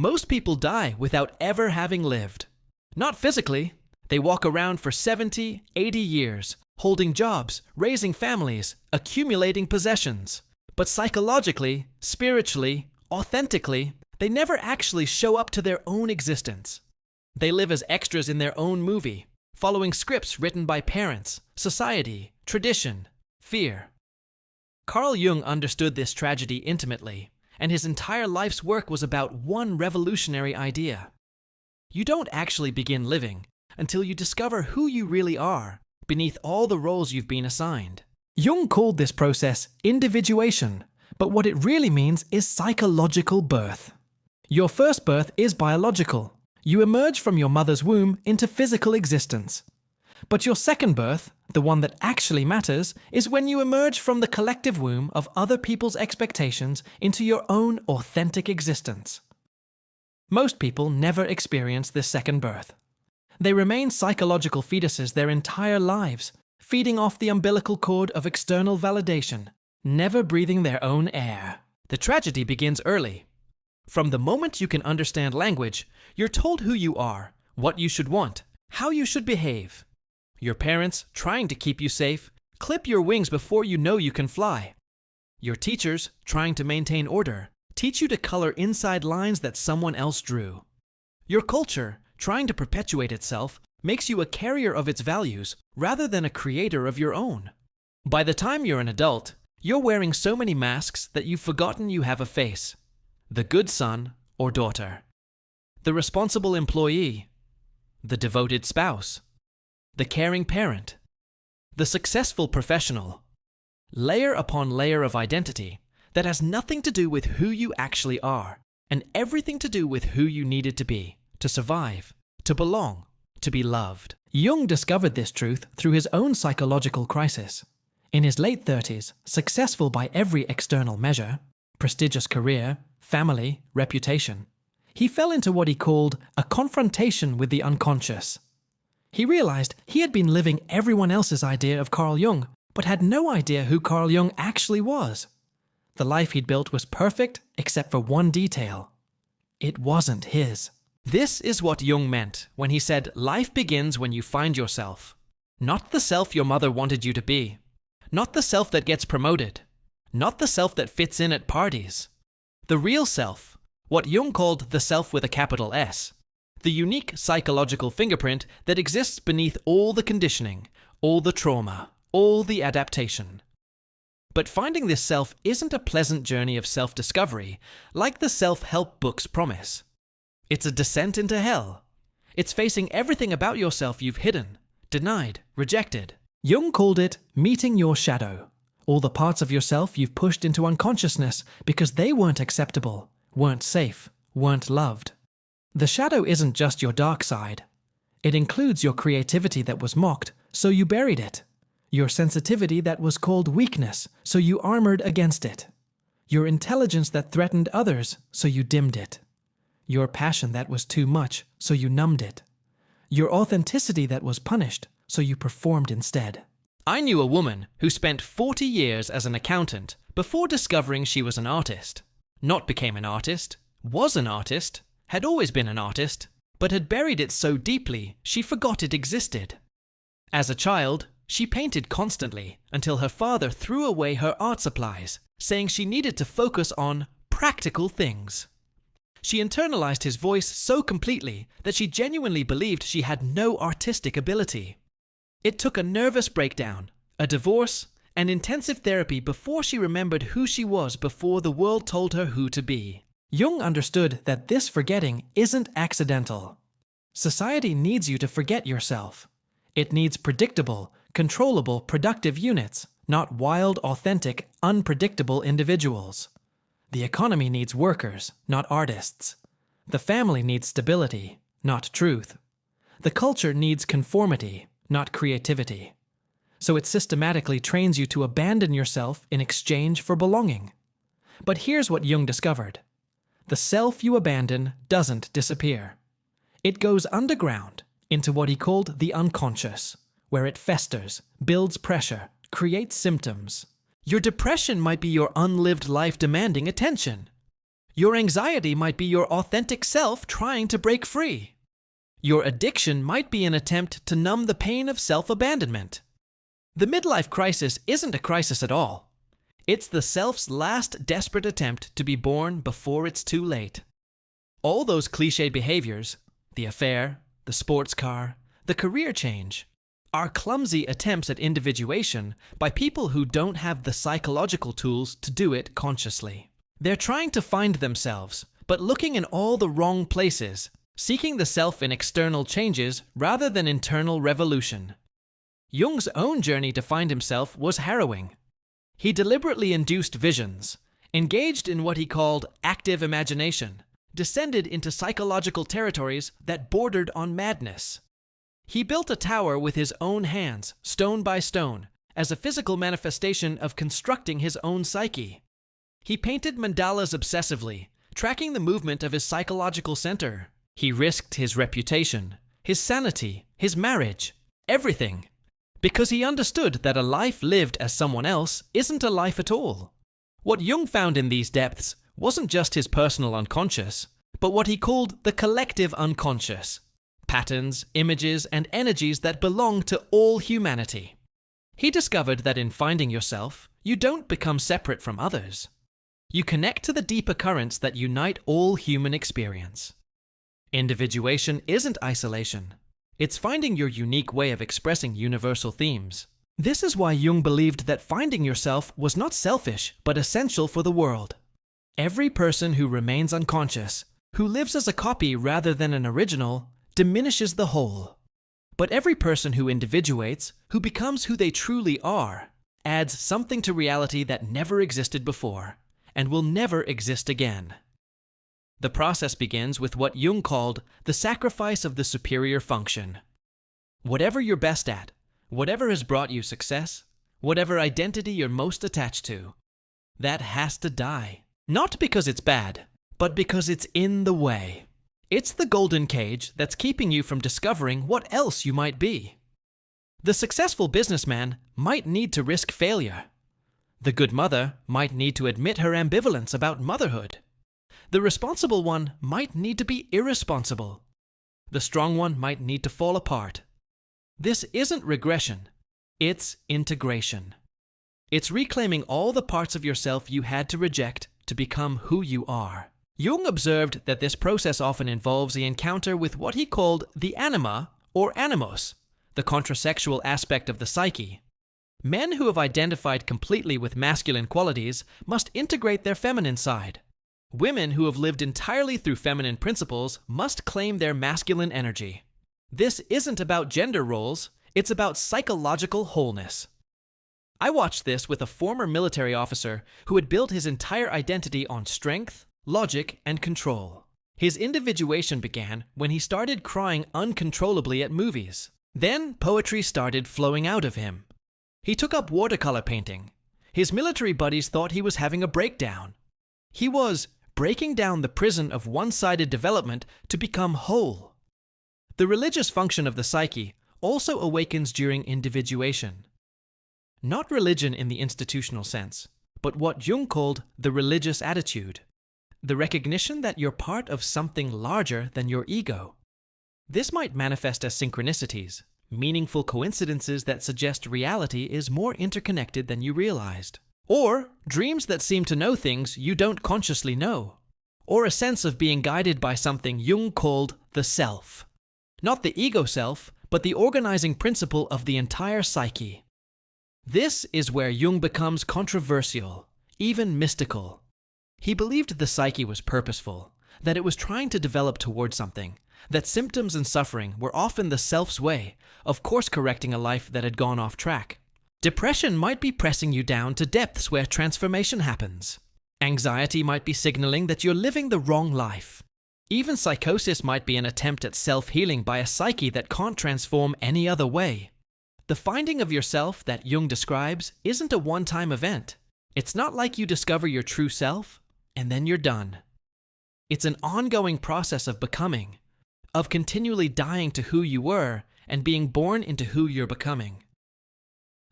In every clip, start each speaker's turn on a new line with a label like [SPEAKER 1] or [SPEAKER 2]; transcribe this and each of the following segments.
[SPEAKER 1] Most people die without ever having lived. Not physically. They walk around for 70, 80 years, holding jobs, raising families, accumulating possessions. But psychologically, spiritually, authentically, they never actually show up to their own existence. They live as extras in their own movie, following scripts written by parents, society, tradition, fear. Carl Jung understood this tragedy intimately, and his entire life's work was about one revolutionary idea. You don't actually begin living until you discover who you really are beneath all the roles you've been assigned. Jung called this process individuation, but what it really means is psychological birth. Your first birth is biological. You emerge from your mother's womb into physical existence. But your second birth, the one that actually matters, is when you emerge from the collective womb of other people's expectations into your own authentic existence. Most people never experience this second birth. They remain psychological fetuses their entire lives, feeding off the umbilical cord of external validation, never breathing their own air. The tragedy begins early. From the moment you can understand language, you're told who you are, what you should want, how you should behave. Your parents, trying to keep you safe, clip your wings before you know you can fly. Your teachers, trying to maintain order, teach you to color inside lines that someone else drew. Your culture, trying to perpetuate itself, makes you a carrier of its values rather than a creator of your own. By the time you're an adult, you're wearing so many masks that you've forgotten you have a face. The good son or daughter, the responsible employee, the devoted spouse, the caring parent, the successful professional. Layer upon layer of identity that has nothing to do with who you actually are and everything to do with who you needed to be, to survive, to belong, to be loved. Jung discovered this truth through his own psychological crisis. In his late 30s, successful by every external measure, prestigious career, family, reputation, he fell into what he called a confrontation with the unconscious. He realized he had been living everyone else's idea of Carl Jung, but had no idea who Carl Jung actually was. The life he'd built was perfect except for one detail. It wasn't his. This is what Jung meant when he said life begins when you find yourself. Not the self your mother wanted you to be. Not the self that gets promoted. Not the self that fits in at parties. The real self, what Jung called the self with a capital S. The unique psychological fingerprint that exists beneath all the conditioning, all the trauma, all the adaptation. But finding this self isn't a pleasant journey of self-discovery like the self-help books promise. It's a descent into hell. It's facing everything about yourself you've hidden, denied, rejected. Jung called it meeting your shadow, all the parts of yourself you've pushed into unconsciousness because they weren't acceptable, weren't safe, weren't loved. The shadow isn't just your dark side. It includes your creativity that was mocked, so you buried it. Your sensitivity that was called weakness, so you armored against it. Your intelligence that threatened others, so you dimmed it. Your passion that was too much, so you numbed it. Your authenticity that was punished, so you performed instead. I knew a woman who spent 40 years as an accountant before discovering she was an artist. Not became an artist, was an artist, had always been an artist, but had buried it so deeply she forgot it existed. As a child, she painted constantly until her father threw away her art supplies, saying she needed to focus on practical things. She internalized his voice so completely that she genuinely believed she had no artistic ability. It took a nervous breakdown, a divorce, and intensive therapy before she remembered who she was before the world told her who to be. Jung understood that this forgetting isn't accidental. Society needs you to forget yourself. It needs predictable, controllable, productive units, not wild, authentic, unpredictable individuals. The economy needs workers, not artists. The family needs stability, not truth. The culture needs conformity, not creativity. So it systematically trains you to abandon yourself in exchange for belonging. But here's what Jung discovered. The self you abandon doesn't disappear. It goes underground into what he called the unconscious, where it festers, builds pressure, creates symptoms. Your depression might be your unlived life demanding attention. Your anxiety might be your authentic self trying to break free. Your addiction might be an attempt to numb the pain of self-abandonment. The midlife crisis isn't a crisis at all. It's the self's last desperate attempt to be born before it's too late. All those cliched behaviors, the affair, the sports car, the career change, are clumsy attempts at individuation by people who don't have the psychological tools to do it consciously. They're trying to find themselves, but looking in all the wrong places, seeking the self in external changes rather than internal revolution. Jung's own journey to find himself was harrowing. He deliberately induced visions, engaged in what he called active imagination, descended into psychological territories that bordered on madness. He built a tower with his own hands, stone by stone, as a physical manifestation of constructing his own psyche. He painted mandalas obsessively, tracking the movement of his psychological center. He risked his reputation, his sanity, his marriage, everything, because he understood that a life lived as someone else isn't a life at all. What Jung found in these depths wasn't just his personal unconscious, but what he called the collective unconscious, patterns, images, and energies that belong to all humanity. He discovered that in finding yourself, you don't become separate from others. You connect to the deeper currents that unite all human experience. Individuation isn't isolation. It's finding your unique way of expressing universal themes. This is why Jung believed that finding yourself was not selfish, but essential for the world. Every person who remains unconscious, who lives as a copy rather than an original, diminishes the whole. But every person who individuates, who becomes who they truly are, adds something to reality that never existed before, and will never exist again. The process begins with what Jung called the sacrifice of the superior function. Whatever you're best at, whatever has brought you success, whatever identity you're most attached to, that has to die. Not because it's bad, but because it's in the way. It's the golden cage that's keeping you from discovering what else you might be. The successful businessman might need to risk failure. The good mother might need to admit her ambivalence about motherhood. The responsible one might need to be irresponsible. The strong one might need to fall apart. This isn't regression. It's integration. It's reclaiming all the parts of yourself you had to reject to become who you are. Jung observed that this process often involves the encounter with what he called the anima or animus, the contrasexual aspect of the psyche. Men who have identified completely with masculine qualities must integrate their feminine side. Women who have lived entirely through feminine principles must claim their masculine energy. This isn't about gender roles, it's about psychological wholeness. I watched this with a former military officer who had built his entire identity on strength, logic, and control. His individuation began when he started crying uncontrollably at movies. Then poetry started flowing out of him. He took up watercolor painting. His military buddies thought he was having a breakdown. He was breaking down the prison of one-sided development to become whole. The religious function of the psyche also awakens during individuation. Not religion in the institutional sense, but what Jung called the religious attitude, the recognition that you're part of something larger than your ego. This might manifest as synchronicities, meaningful coincidences that suggest reality is more interconnected than you realized. Or dreams that seem to know things you don't consciously know. Or a sense of being guided by something Jung called the self. Not the ego self, but the organizing principle of the entire psyche. This is where Jung becomes controversial, even mystical. He believed the psyche was purposeful, that it was trying to develop toward something, that symptoms and suffering were often the self's way of course-correcting a life that had gone off track. Depression might be pressing you down to depths where transformation happens. Anxiety might be signaling that you're living the wrong life. Even psychosis might be an attempt at self-healing by a psyche that can't transform any other way. The finding of yourself that Jung describes isn't a one-time event. It's not like you discover your true self and then you're done. It's an ongoing process of becoming, of continually dying to who you were and being born into who you're becoming.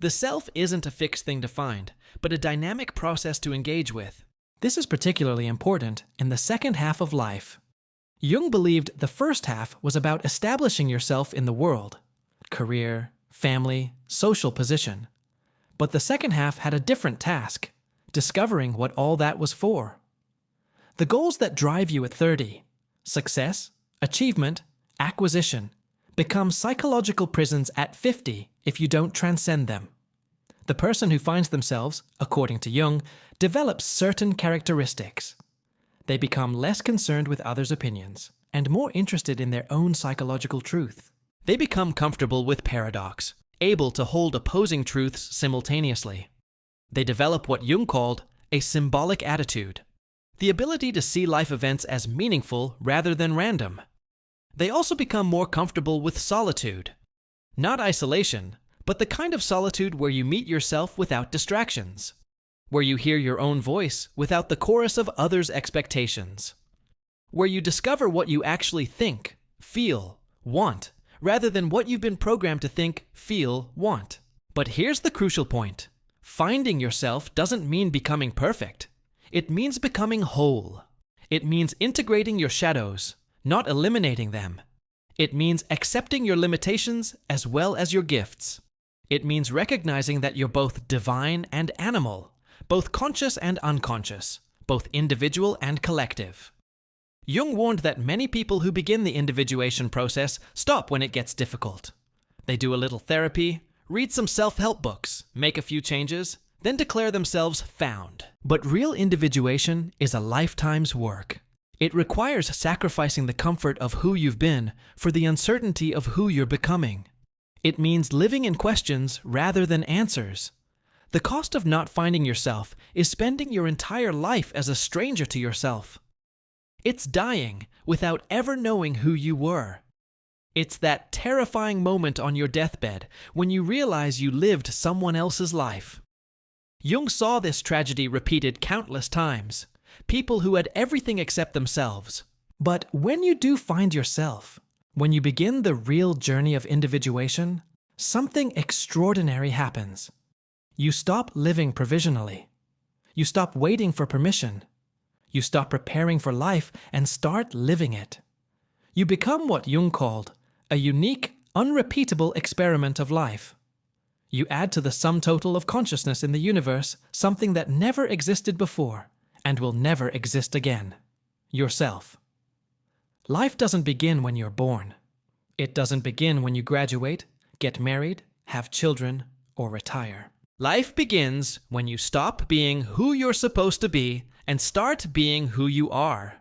[SPEAKER 1] The self isn't a fixed thing to find, but a dynamic process to engage with. This is particularly important in the second half of life. Jung believed the first half was about establishing yourself in the world, career, family, social position. But the second half had a different task, discovering what all that was for. The goals that drive you at 30, success, achievement, acquisition, become psychological prisons at 50 if you don't transcend them. The person who finds themselves, according to Jung, develops certain characteristics. They become less concerned with others' opinions and more interested in their own psychological truth. They become comfortable with paradox, able to hold opposing truths simultaneously. They develop what Jung called a symbolic attitude, the ability to see life events as meaningful rather than random. They also become more comfortable with solitude, not isolation, but the kind of solitude where you meet yourself without distractions, where you hear your own voice without the chorus of others' expectations, where you discover what you actually think, feel, want, rather than what you've been programmed to think, feel, want. But here's the crucial point. Finding yourself doesn't mean becoming perfect. It means becoming whole. It means integrating your shadows, not eliminating them. It means accepting your limitations as well as your gifts. It means recognizing that you're both divine and animal, both conscious and unconscious, both individual and collective. Jung warned that many people who begin the individuation process stop when it gets difficult. They do a little therapy, read some self-help books, make a few changes, then declare themselves found. But real individuation is a lifetime's work. It requires sacrificing the comfort of who you've been for the uncertainty of who you're becoming. It means living in questions rather than answers. The cost of not finding yourself is spending your entire life as a stranger to yourself. It's dying without ever knowing who you were. It's that terrifying moment on your deathbed when you realize you lived someone else's life. Jung saw this tragedy repeated countless times. People who had everything except themselves. But when you do find yourself, when you begin the real journey of individuation, something extraordinary happens. You stop living provisionally. You stop waiting for permission. You stop preparing for life and start living it. You become what Jung called a unique, unrepeatable experiment of life. You add to the sum total of consciousness in the universe something that never existed before and will never exist again: yourself. Life doesn't begin when you're born. It doesn't begin when you graduate, get married, have children, or retire. Life begins when you stop being who you're supposed to be and start being who you are.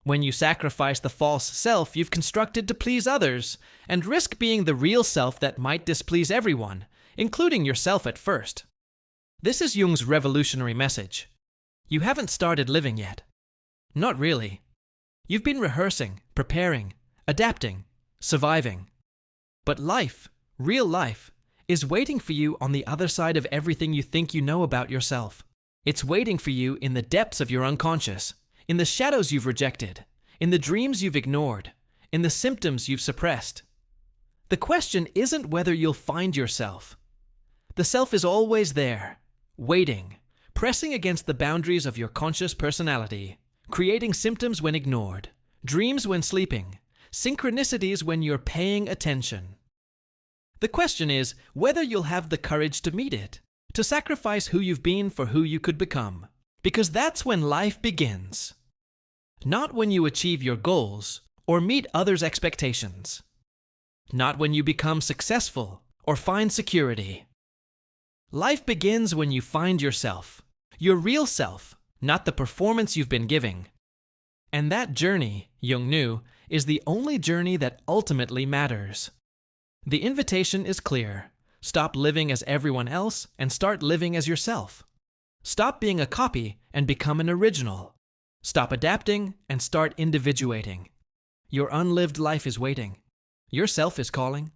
[SPEAKER 1] When you sacrifice the false self you've constructed to please others and risk being the real self that might displease everyone, including yourself at first. This is Jung's revolutionary message. You haven't started living yet. Not really. You've been rehearsing, preparing, adapting, surviving. But life, real life, is waiting for you on the other side of everything you think you know about yourself. It's waiting for you in the depths of your unconscious, in the shadows you've rejected, in the dreams you've ignored, in the symptoms you've suppressed. The question isn't whether you'll find yourself. The self is always there, waiting, pressing against the boundaries of your conscious personality, creating symptoms when ignored, dreams when sleeping, synchronicities when you're paying attention. The question is whether you'll have the courage to meet it, to sacrifice who you've been for who you could become, because that's when life begins. Not when you achieve your goals or meet others' expectations. Not when you become successful or find security. Life begins when you find yourself, your real self, not the performance you've been giving. And that journey, Jung knew, is the only journey that ultimately matters. The invitation is clear. Stop living as everyone else and start living as yourself. Stop being a copy and become an original. Stop adapting and start individuating. Your unlived life is waiting. Your self is calling.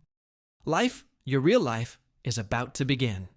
[SPEAKER 1] Life, your real life, is about to begin.